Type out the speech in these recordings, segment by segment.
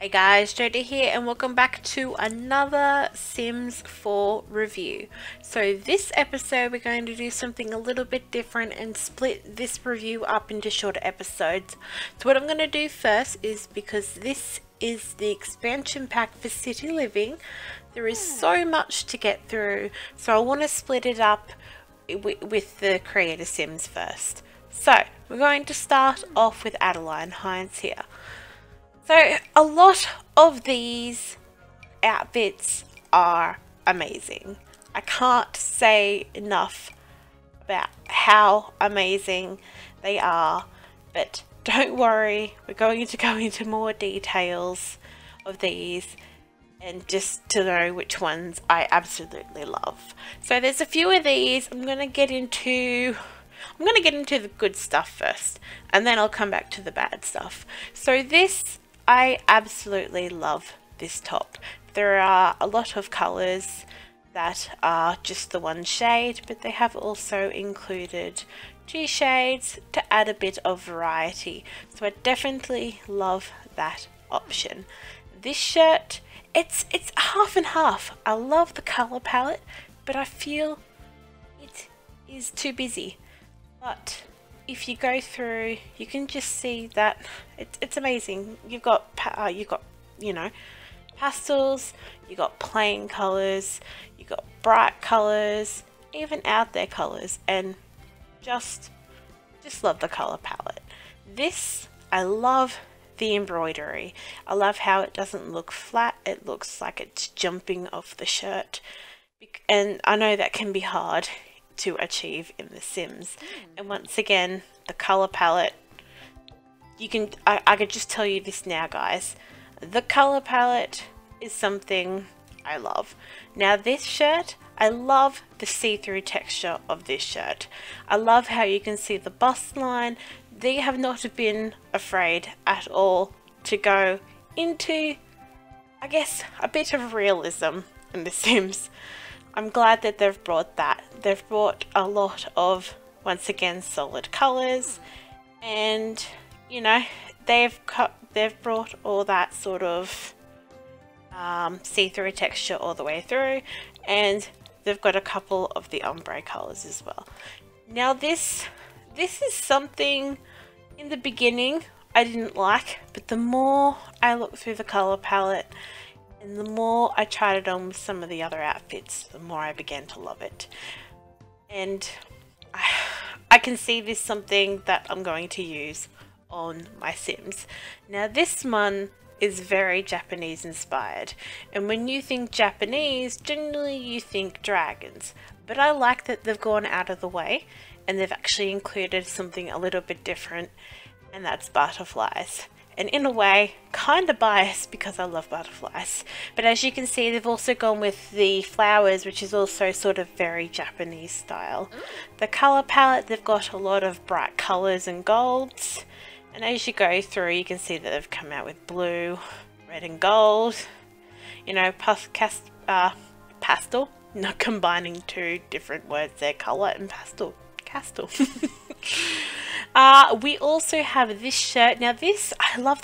Hey guys, Jodie here and welcome back to another Sims 4 review. So this episode we're going to do something a little bit different and split this review up into shorter episodes. So what I'm going to do first is, because this is the expansion pack for City Living, there is so much to get through, so I want to split it up with the Creator Sims first. So we're going to start off with Adeline Hines here. So a lot of these outfits are amazing. I can't say enough about how amazing they are, but don't worry, we're going to go into more details of these and just to know which ones I absolutely love. So there's a few of these. I'm going to get into the good stuff first, and then I'll come back to the bad stuff. So I absolutely love this top. There are a lot of colours that are just the one shade, but they have also included two shades to add a bit of variety. So I definitely love that option. This shirt, it's half and half. I love the colour palette, but I feel it is too busy. But if you go through, you can just see that it's amazing. You've got you know, pastels, you got plain colors, you got bright colors, even out there colors, and just love the color palette. This, I love the embroidery. I love how it doesn't look flat. It looks like it's jumping off the shirt, and I know that can be hard to achieve in The Sims. And once again, the color palette, I could just tell you this now, guys, the color palette is something I love. Now this shirt, I love the see-through texture of this shirt. I love how you can see the bust line. They have not been afraid at all to go into, I guess, a bit of realism in The Sims. I'm glad that they've brought that. They've brought a lot of, once again, solid colors, and you know, they've brought all that sort of see-through texture all the way through, and they've got a couple of the ombre colors as well. Now this is something in the beginning I didn't like, but the more I look through the color palette and the more I tried it on with some of the other outfits, the more I began to love it. And I can see this something that I'm going to use on my Sims. Now this one is very Japanese inspired, and when you think Japanese, generally you think dragons, but I like that they've gone out of the way and they've actually included something a little bit different, and that's butterflies. And in a way, kind of biased because I love butterflies. But as you can see, they've also gone with the flowers, which is also sort of very Japanese style. The colour palette, they've got a lot of bright colours and golds. And as you go through, you can see that they've come out with blue, red and gold. You know, pastel. Not combining two different words there, colour and pastel. Castle. We also have this shirt. Now this, I love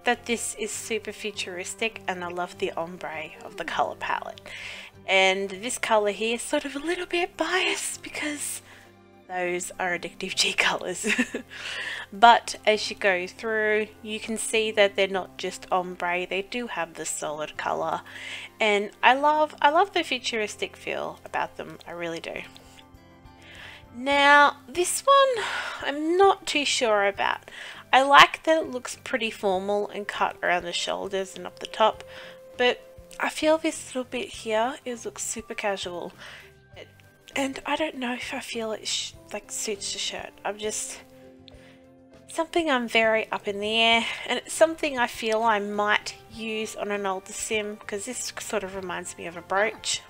that this is super futuristic, and I love the ombre of the color palette. And this color here is sort of a little bit biased because those are Addictive colors. But as you go through, you can see that they're not just ombre, they do have the solid color. And I love the futuristic feel about them, I really do. Now this one I'm not too sure about. I like that it looks pretty formal and cut around the shoulders and up the top, but I feel this little bit here looks super casual, and I don't know if I feel it like suits the shirt. Something I'm very up in the air, and it's something I feel I might use on an older Sim, because this sort of reminds me of a brooch.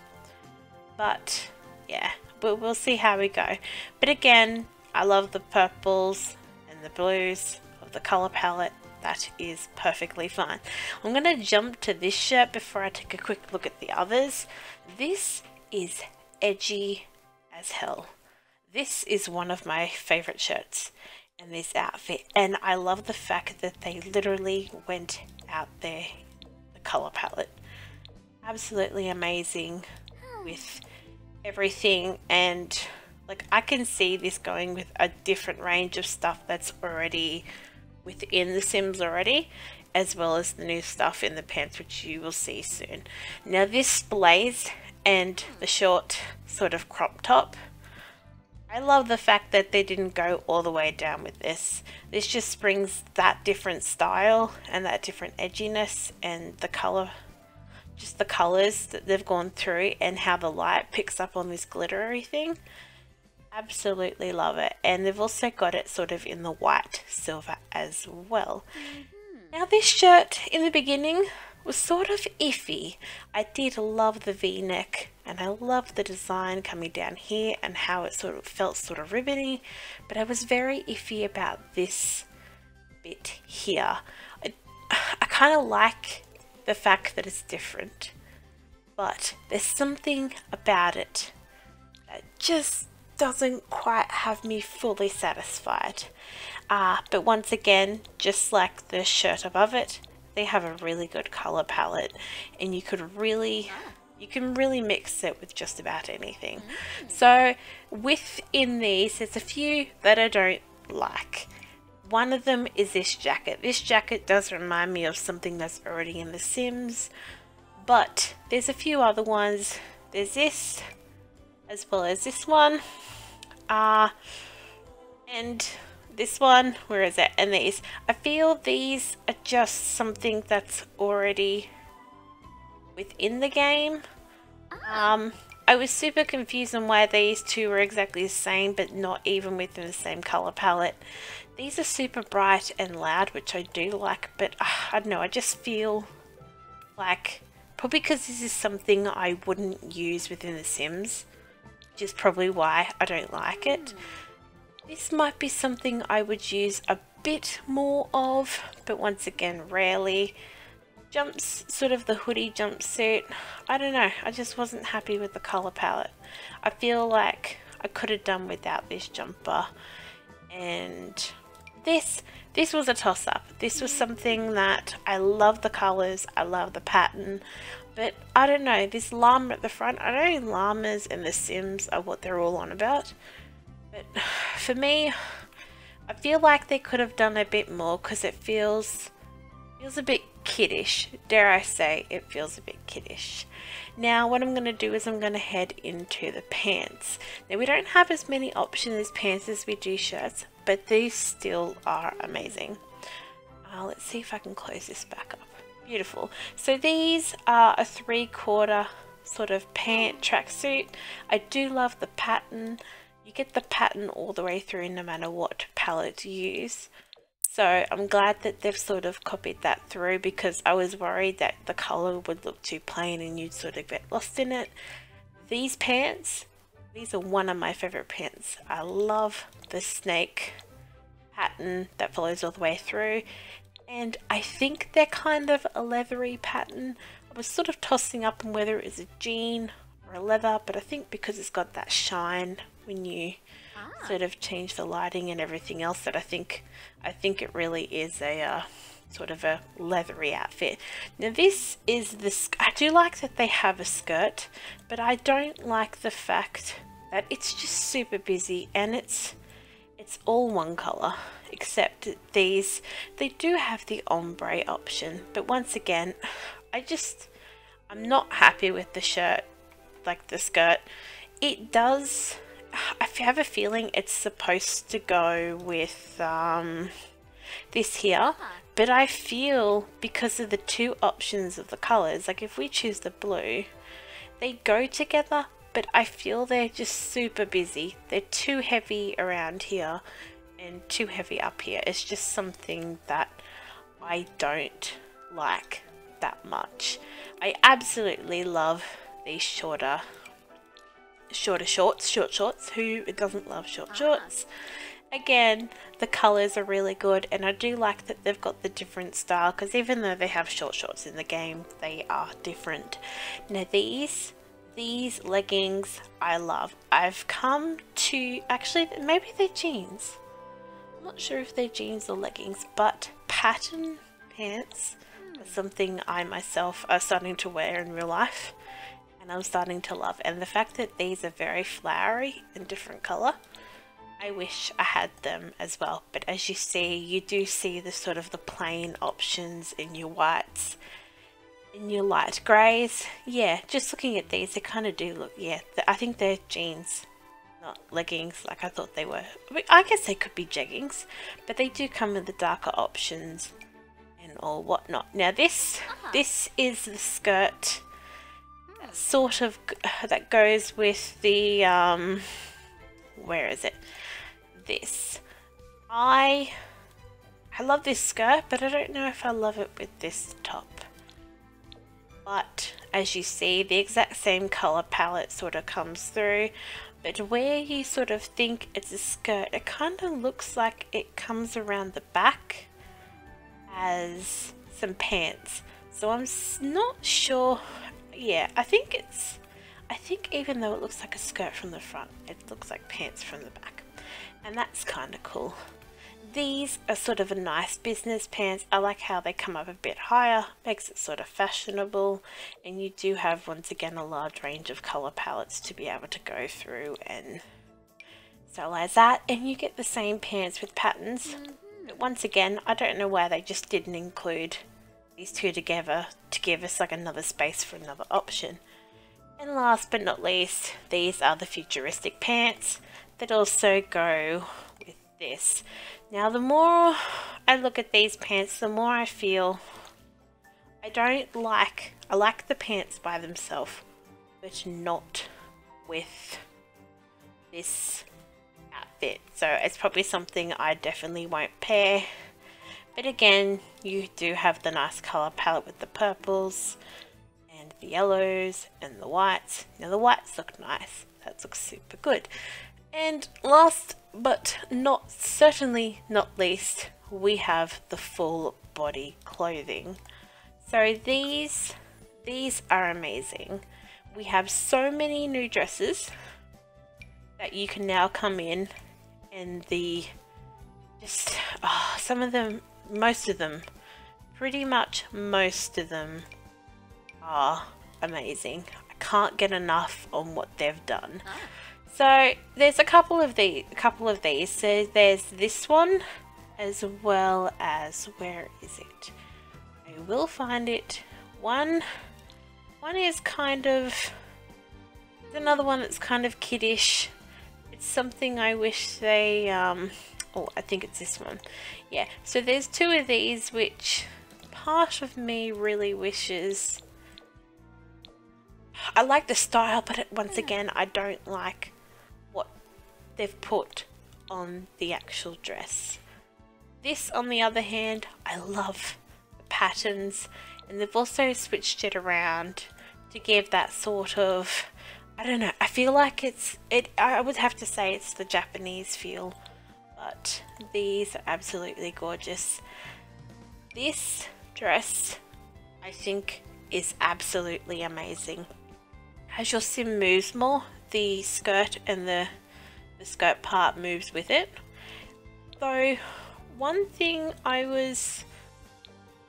But yeah, we'll see how we go. But again, I love the purples and the blues of the color palette. That is perfectly fine. I'm going to jump to this shirt before I take a quick look at the others. This is edgy as hell. This is one of my favorite shirts. and this outfit. And I love the fact that they literally went out there, the color palette. Absolutely amazing with everything, and like I can see this going with a different range of stuff that's already within the Sims already, as well as the new stuff in the pants, which you will see soon. Now this blaze and the short sort of crop top, I love the fact that they didn't go all the way down with this. This just brings that different style and that different edginess, and the color, just the colors that they've gone through and how the light picks up on this glittery thing. Absolutely love it. And they've also got it sort of in the white silver as well. Now this shirt in the beginning was sort of iffy. I did love the v-neck, and I love the design coming down here and how it sort of felt sort of ribbony, but I was very iffy about this bit here. I kind of like the fact that it's different, but there's something about it that just doesn't quite have me fully satisfied. But once again, just like the shirt above it, they have a really good color palette, and you can really mix it with just about anything. So within these, there's a few that I don't like. One of them is this jacket. This jacket does remind me of something that's already in The Sims, but there's a few other ones. There's this, as well as this one, and this one, where is it? And these. I feel these are just something that's already within the game. I was super confused on why these two were exactly the same, but not even within the same color palette. These are super bright and loud, which I do like, but I don't know, I just feel like, probably because this is something I wouldn't use within The Sims, which is probably why I don't like it. This might be something I would use a bit more of, but once again, rarely. Sort of the hoodie jumpsuit, I don't know, I just wasn't happy with the color palette. I feel like I could have done without this jumper. And this was a toss-up. This was something that I love the colors, I love the pattern, but I don't know, this llama at the front, I know llamas in The Sims are what they're all on about, but for me, I feel like they could have done a bit more, because it feels a bit kiddish. Dare I say, it feels a bit kiddish. Now what I'm going to do is I'm going to head into the pants. Now we don't have as many options as pants as we do shirts, but these still are amazing. Let's see if I can close this back up. Beautiful. So these are a 3/4 sort of pant tracksuit. I do love the pattern. You get the pattern all the way through no matter what palette you use. So I'm glad that they've sort of copied that through, because I was worried that the color would look too plain and you'd sort of get lost in it. These pants, these are one of my favorite pants. I love the snake pattern that follows all the way through, and I think they're kind of a leathery pattern. I was sort of tossing up on whether it was a jean or a leather, but I think because it's got that shine when you sort of change the lighting and everything else, that I think it really is a sort of a leathery outfit. Now this is the, I do like that they have a skirt, but I don't like the fact that it's just super busy and it's all one color, except these, they do have the ombre option, but once again, I'm not happy with the shirt, like the skirt. It does, I have a feeling it's supposed to go with this here, but I feel because of the two options of the colors, like if we choose the blue, they go together, but I feel they're just super busy. They're too heavy around here and too heavy up here. It's just something that I don't like that much. I absolutely love these short shorts. Who doesn't love short shorts? Again, the colors are really good, and I do like that they've got the different style, because even though they have short shorts in the game, they are different. Now these leggings I love. I've come to, actually maybe they're jeans. I'm not sure if they're jeans or leggings, but pattern pants are something I myself are starting to wear in real life, and I'm starting to love. And the fact that these are very flowery and different colour, I wish I had them as well. But as you see, you do see the sort of the plain options in your whites, in your light greys. Yeah, just looking at these, they kind of do look, yeah, I think they're jeans, not leggings like I thought they were. I guess they could be jeggings, but they do come with the darker options and all whatnot. Now this is the skirt sort of that goes with the where is it? This. I love this skirt, but I don't know if I love it with this top. But as you see, the exact same color palette sort of comes through, but where you sort of think it's a skirt, it kind of looks like it comes around the back as some pants. So I'm not sure. Yeah, I think even though it looks like a skirt from the front, it looks like pants from the back, and that's kind of cool. These are sort of a nice business pants. I like how they come up a bit higher, makes it sort of fashionable, and you do have, once again, a large range of colour palettes to be able to go through and stylize that. And you get the same pants with patterns. But once again, I don't know why they just didn't include these two together to give us like another space for another option. And last but not least, these are the futuristic pants that also go with this. Now the more I look at these pants, the more I feel I like the pants by themselves, but not with this outfit. So it's probably something I definitely won't pair. But again, you do have the nice colour palette with the purples and the yellows and the whites. Now the whites look nice. That looks super good. And last but certainly not least, we have the full body clothing. So these are amazing. We have so many new dresses that you can now come in, and some of them, pretty much most of them are amazing. I can't get enough on what they've done. So there's a couple of these. So there's this one, as well as, where is it? I will find it. One is kind of, there's another one that's kind of kiddish. It's something I wish they oh, I think it's this one. Yeah, so there's two of these which part of me really wishes, I like the style, but once again, I don't like what they've put on the actual dress. This, on the other hand, I love the patterns, and they've also switched it around to give that sort of, I don't know, I feel like I would have to say it's the Japanese feel, but these are absolutely gorgeous. This dress, I think, is absolutely amazing. As your sim moves more, the skirt and the skirt part moves with it. Though one thing I was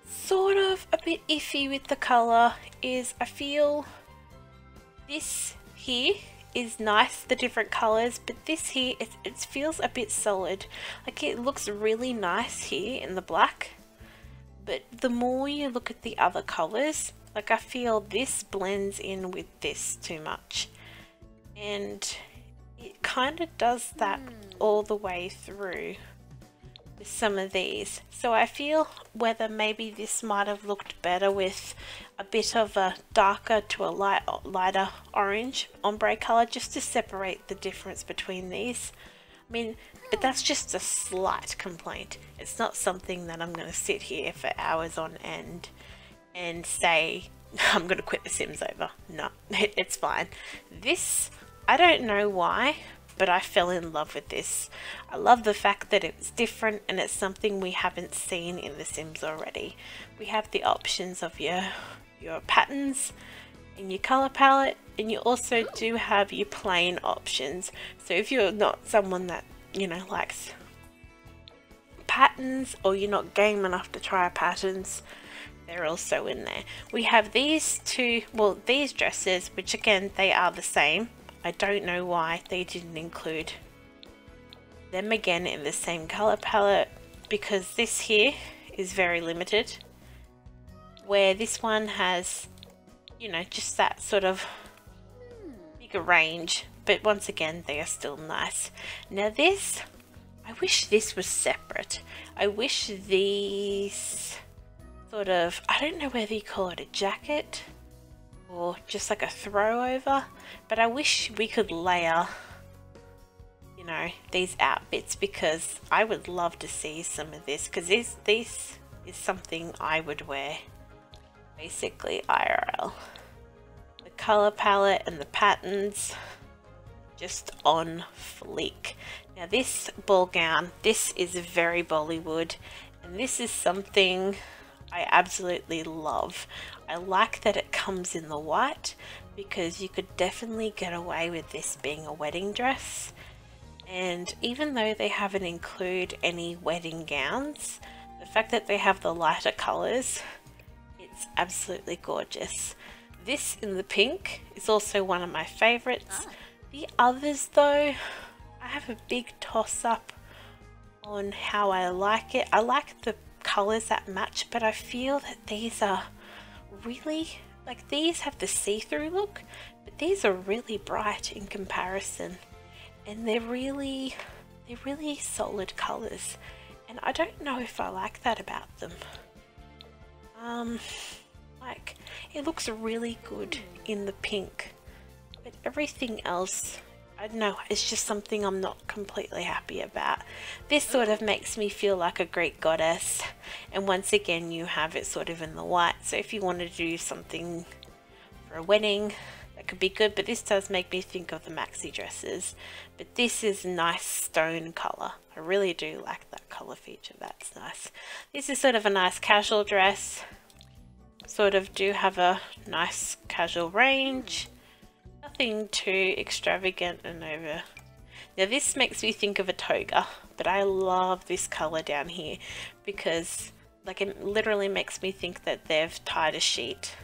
sort of a bit iffy with the colour is I feel this here is nice, the different colours, but this here, it feels a bit solid. Like, it looks really nice here in the black, but the more you look at the other colours, like, I feel this blends in with this too much, and it kind of does that all the way through with some of these. So I feel whether maybe this might have looked better with a bit of a darker to a lighter orange ombre colour, just to separate the difference between these. I mean, but that's just a slight complaint. It's not something that I'm going to sit here for hours on end and say I'm going to quit The Sims over. No, it's fine. This, I don't know why, but I fell in love with this. I love the fact that it's different and it's something we haven't seen in The Sims already. We have the options of your patterns and your color palette, and you also do have your plain options. So if you're not someone that, you know, likes patterns or you're not game enough to try patterns, they're also in there. We have these two, well, these dresses, which again, they are the same. I don't know why they didn't include them again in the same color palette, because this here is very limited, where this one has, you know, just that sort of bigger range, but once again, they are still nice. Now this, I wish this was separate. I wish these sort of, I don't know whether you call it a jacket or just like a throw over, but I wish we could layer, you know, these outfits, because I would love to see some of this, because this is something I would wear basically IRL. The color palette and the patterns just on fleek. Now this ball gown, this is very Bollywood, and this is something I absolutely love. I like that it comes in the white, because you could definitely get away with this being a wedding dress. And even though they haven't included any wedding gowns, the fact that they have the lighter colors, it's absolutely gorgeous. This in the pink is also one of my favorites. The others though, I have a big toss up on how I like it. I like the colors that match, but I feel that these are really, like, these have the see-through look, but these are really bright in comparison, and they're really solid colors, and I don't know if I like that about them. Like, it looks really good in the pink, but everything else, I don't know, it's just something I'm not completely happy about. This sort of makes me feel like a Greek goddess, and once again you have it sort of in the white, so if you want to do something for a wedding, that could be good, but this does make me think of the maxi dresses. But this is nice stone color. I really do like that color feature, that's nice. This is sort of a nice casual dress, sort of do have a nice casual range. Nothing too extravagant and over. Now this makes me think of a toga, but I love this color down here, because like it literally makes me think that they've tied a sheet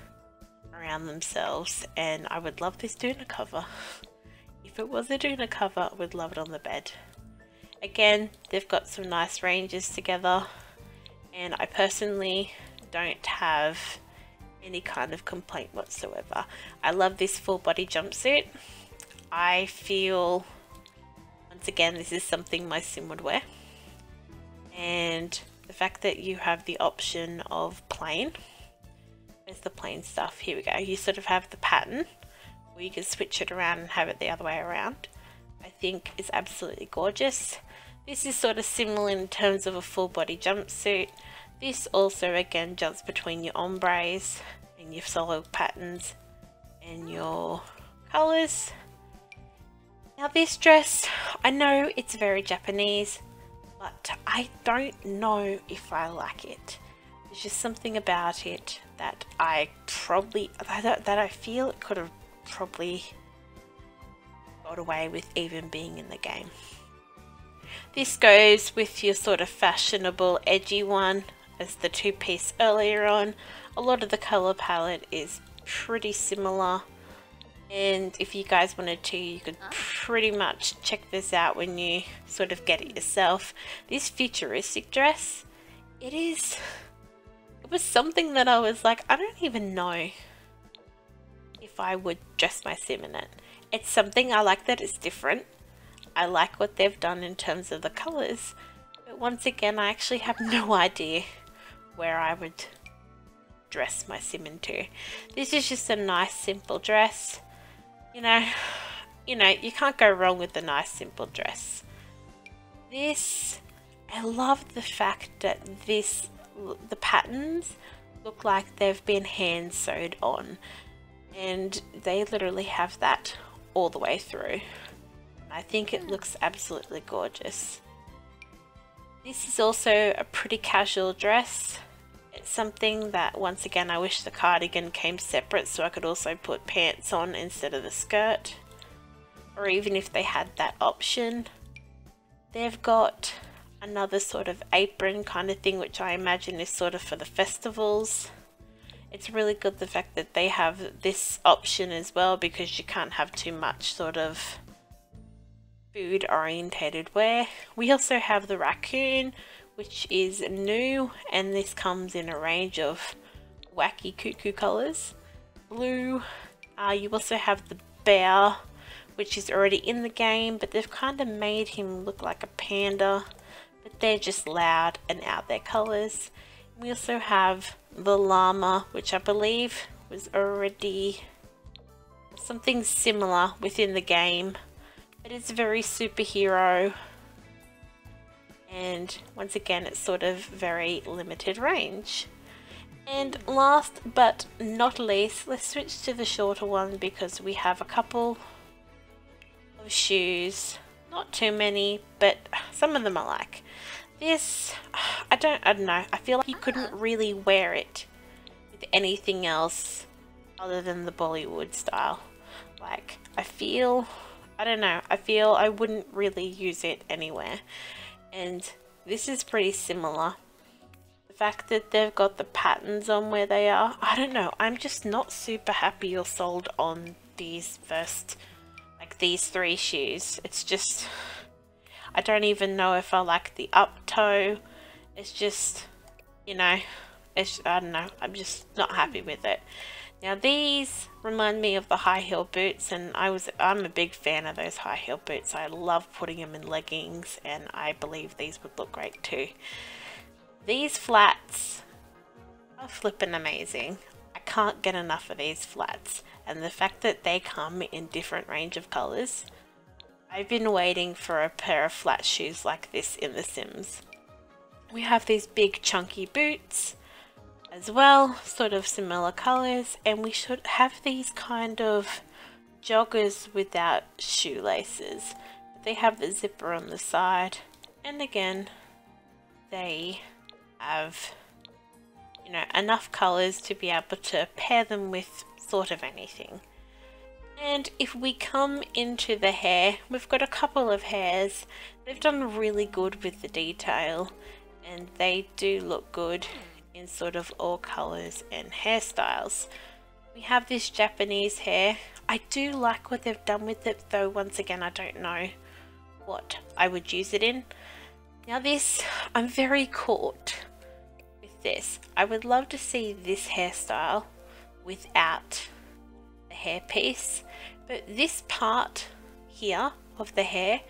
around themselves, and I would love this doona cover. If it was a doona cover, I would love it on the bed. Again, they've got some nice ranges together, and I personally don't have any kind of complaint whatsoever. I love this full body jumpsuit. I feel, once again, this is something my sim would wear, and the fact that you have the option of plain, there's the plain stuff, here we go, you sort of have the pattern where you can switch it around and have it the other way around, I think is absolutely gorgeous. This is sort of similar in terms of a full body jumpsuit. This also again jumps between your ombres and your solo patterns and your colors. Now this dress, I know it's very Japanese, but I don't know if I like it. There's just something about it that I feel it could have probably got away with even being in the game. This goes with your sort of fashionable edgy one as the two-piece earlier on. A lot of the color palette is pretty similar, and if you guys wanted to, you could pretty much check this out when you sort of get it yourself. This futuristic dress, it was something that I was like, I don't even know if I would dress my sim in it. It's something I like that it's different. I like what they've done in terms of the colors, but once again, I actually have no idea where I would dress my sim into. This is just a nice simple dress. You know, you can't go wrong with a nice simple dress. This, I love the fact that the patterns look like they've been hand sewed on, and they literally have that all the way through. I think it looks absolutely gorgeous. This is also a pretty casual dress. It's something that, once again, I wish the cardigan came separate so I could also put pants on instead of the skirt, or even if they had that option. They've got another sort of apron kind of thing, which I imagine is sort of for the festivals. It's really good the fact that they have this option as well, because you can't have too much sort of food orientated wear. We also have the raccoon, which is new, and this comes in a range of wacky cuckoo colors. Blue. You also have the bear, which is already in the game, but they've kind of made him look like a panda, but they're just loud and out there colors. We also have the llama, which I believe was already something similar within the game, but it's very superhero, and once again it's sort of very limited range. And last but not least, let's switch to the shorter one, because we have a couple of shoes, not too many, but some of them I like. This, I don't know, I feel like you couldn't really wear it with anything else other than the Bollywood style. Like, I don't know, I feel I wouldn't really use it anywhere. And this is pretty similar. The fact that they've got the patterns on where they are, I don't know, I'm just not super happy or sold on these first, like these three shoes. It's just, I don't even know if I like the up toe. It's just, you know, I don't know, I'm just not happy with it. Now these remind me of the high heel boots, and I'm a big fan of those high heel boots. I love putting them in leggings, and I believe these would look great too. These flats are flippin' amazing. I can't get enough of these flats, and the fact that they come in different range of colors. I've been waiting for a pair of flat shoes like this in The Sims. We have these big chunky boots as well, sort of similar colors, and we should have these kind of joggers without shoelaces. They have the zipper on the side, and again they have, you know, enough colors to be able to pair them with sort of anything. And if we come into the hair, we've got a couple of hairs. They've done really good with the detail, and they do look good in sort of all colors and hairstyles. We have this Japanese hair. I do like what they've done with it, though once again I don't know what I would use it in. Now this, I'm very caught with this. I would love to see this hairstyle without the hairpiece, but this part here of the hair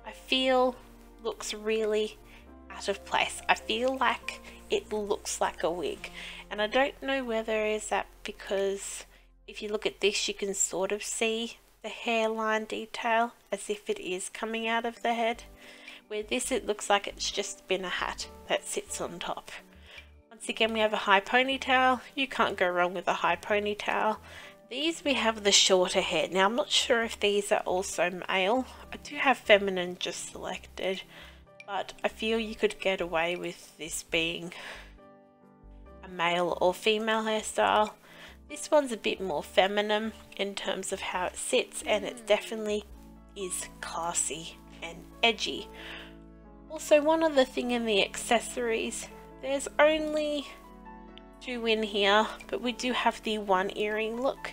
I feel looks really out of place. I feel like it looks like a wig, and I don't know whether is that because if you look at this you can sort of see the hairline detail as if it is coming out of the head, where this it looks like it's just been a hat that sits on top. Once again we have a high ponytail. You can't go wrong with a high ponytail. These we have the shorter hair. Now I'm not sure if these are also male. I do have feminine just selected, but I feel you could get away with this being a male or female hairstyle. This one's a bit more feminine in terms of how it sits, and it definitely is classy and edgy. Also, one other thing in the accessories, there's only 2 in here, but we do have the one earring look.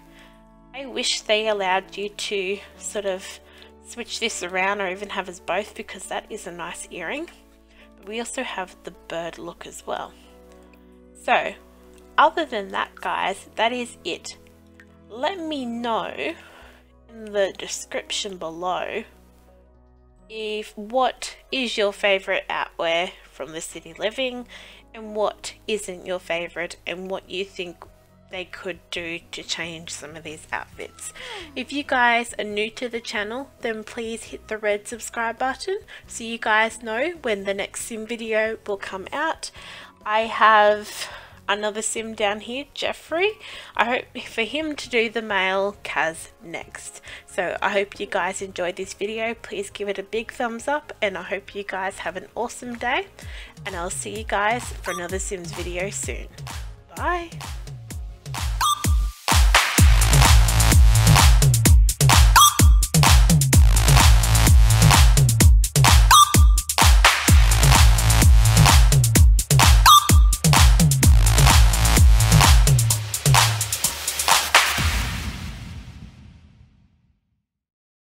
I wish they allowed you to sort of switch this around, or even have us both, because that is a nice earring. But we also have the bird look as well. So other than that, guys, that is it. Let me know in the description below what is your favorite outwear from the city living, and what isn't your favorite, and what you think they could do to change some of these outfits. If you guys are new to the channel, then please hit the red subscribe button so you guys know when the next sim video will come out. I have another sim down here, Jeffrey. I hope for him to do the male Kaz next. So I hope you guys enjoyed this video. Please give it a big thumbs up, and I hope you guys have an awesome day, and I'll see you guys for another Sims video soon. Bye.